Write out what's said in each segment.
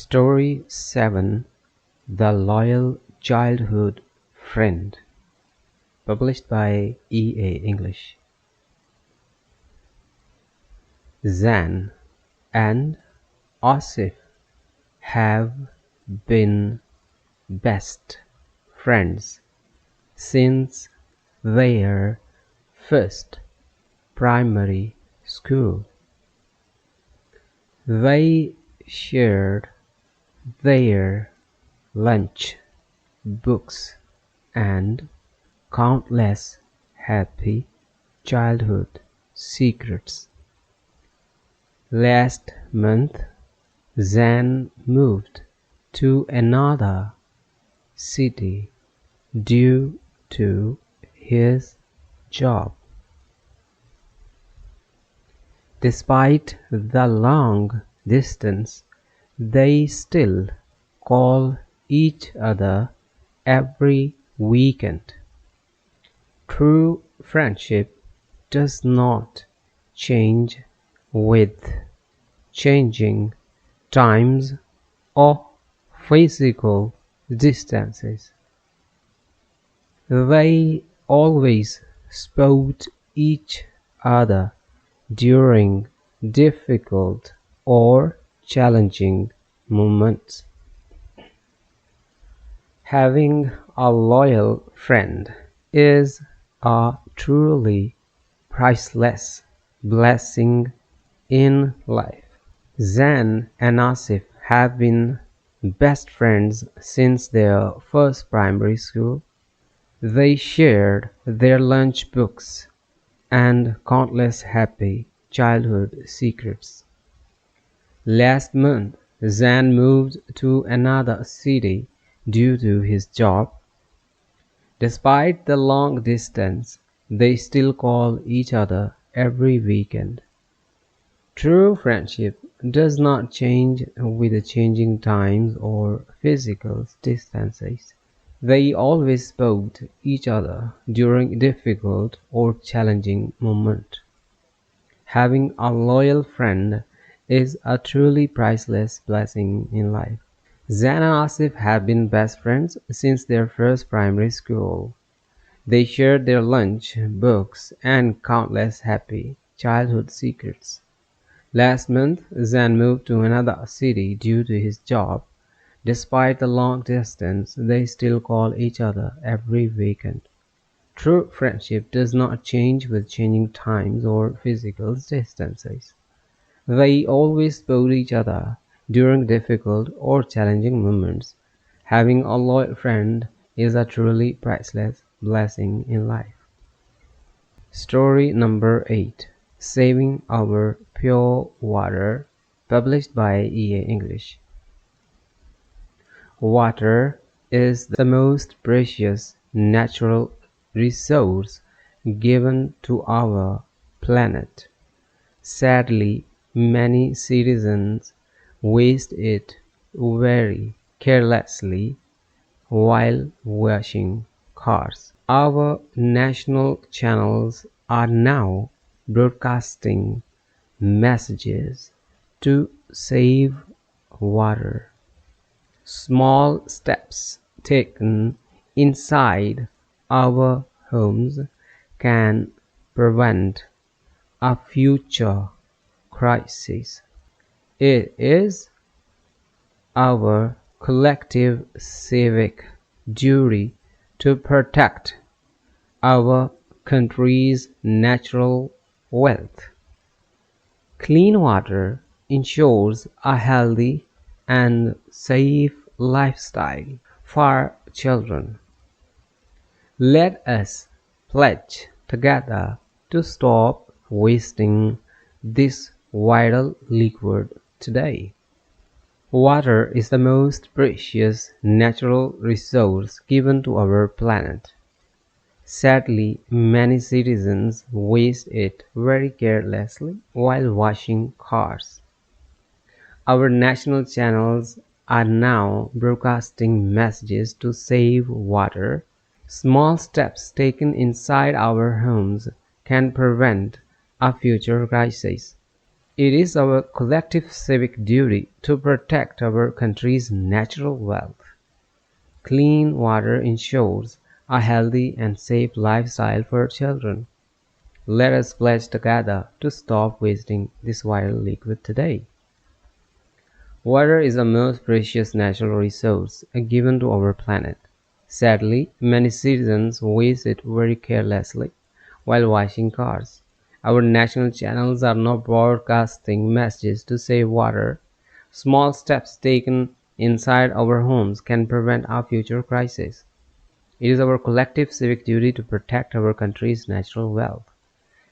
Story 7 The Loyal Childhood Friend. Published by E.A. English. Zain and Asif have been best friends since their first primary school. They shared their lunch, books, and countless happy childhood secrets. Last month, Zain moved to another city due to his job. Despite the long distance, they still call each other every weekend. True friendship does not change with changing times or physical distances. They always support each other during difficult or challenging moments. Having a loyal friend is a truly priceless blessing in life. Zain and Asif have been best friends since their first primary school. They shared their lunch books and countless happy childhood secrets. Last month, Zain moved to another city due to his job. Despite the long distance, they still call each other every weekend. True friendship does not change with the changing times or physical distances. They always support each other during difficult or challenging moments. Having a loyal friend is a truly priceless blessing in life. Zain and Asif have been best friends since their first primary school. They shared their lunch, books, and countless happy childhood secrets. Last month, Zain moved to another city due to his job. Despite the long distance, they still call each other every weekend. True friendship does not change with changing times or physical distances. They always support each other during difficult or challenging moments. Having a loyal friend is a truly priceless blessing in life. Story number 8 Saving Our Pure Water. Published by E.A. English. Water is the most precious natural resource given to our planet. Sadly, many citizens waste it very carelessly while washing cars. Our national channels are now broadcasting messages to save water. Small steps taken inside our homes can prevent a future crisis. It is our collective civic duty to protect our country's natural wealth. Clean water ensures a healthy and safe lifestyle for children. Let us pledge together to stop wasting this vital liquid today. Water is the most precious natural resource given to our planet. Sadly, many citizens waste it very carelessly while washing cars. Our national channels are now broadcasting messages to save water. Small steps taken inside our homes can prevent a future crisis. It is our collective civic duty to protect our country's natural wealth. Clean water ensures a healthy and safe lifestyle for children. Let us pledge together to stop wasting this vital liquid today. Water is the most precious natural resource given to our planet. Sadly, many citizens waste it very carelessly while washing cars. Our national channels are now broadcasting messages to save water. Small steps taken inside our homes can prevent our future crises. It is our collective civic duty to protect our country's natural wealth.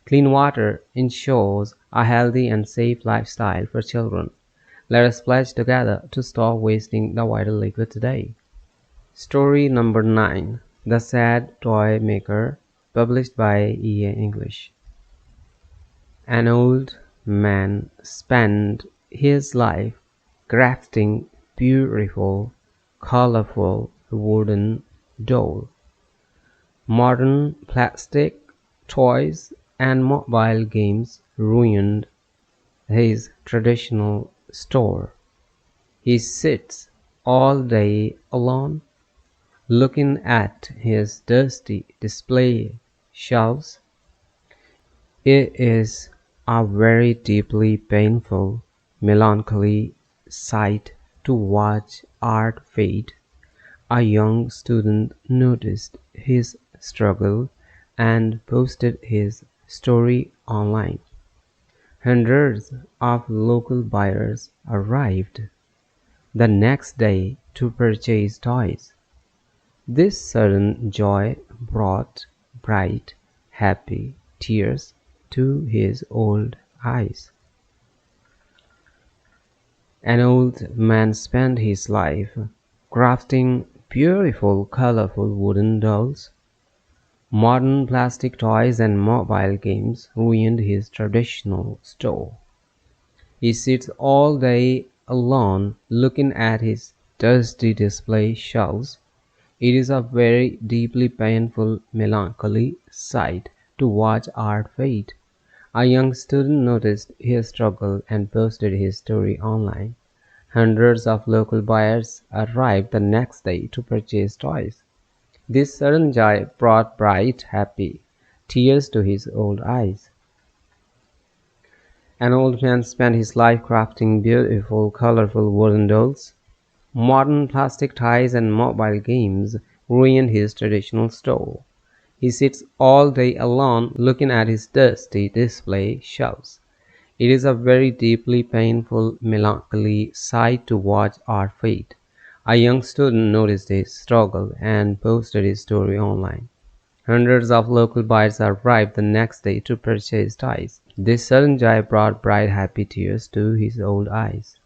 Clean water ensures a healthy and safe lifestyle for children. Let us pledge together to stop wasting the vital liquid today. Story number 9. The Sad Toy Maker, published by English. An old man spent his life crafting beautiful, colorful wooden dolls. Modern plastic toys and mobile games ruined his traditional store. He sits all day alone, looking at his dusty display shelves. It is a very deeply painful, melancholy sight to watch art fade. A young student noticed his struggle and posted his story online. Hundreds of local buyers arrived the next day to purchase toys. This sudden joy brought bright, happy tears to his old eyes. An old man spent his life crafting beautiful, colorful wooden dolls. Modern plastic toys and mobile games ruined his traditional store. He sits all day alone looking at his dusty display shelves. It is a very deeply painful, melancholy sight to watch art fade. A young student noticed his struggle and posted his story online. Hundreds of local buyers arrived the next day to purchase toys. This sudden joy brought bright, happy tears to his old eyes. An old man spent his life crafting beautiful, colorful wooden dolls. Modern plastic toys and mobile games ruined his traditional store. He sits all day alone looking at his dusty display shelves. It is a very deeply painful, melancholy sight to watch art fade. A young student noticed his struggle and posted his story online. Hundreds of local buyers arrived the next day to purchase toys. This sudden joy brought bright, happy tears to his old eyes.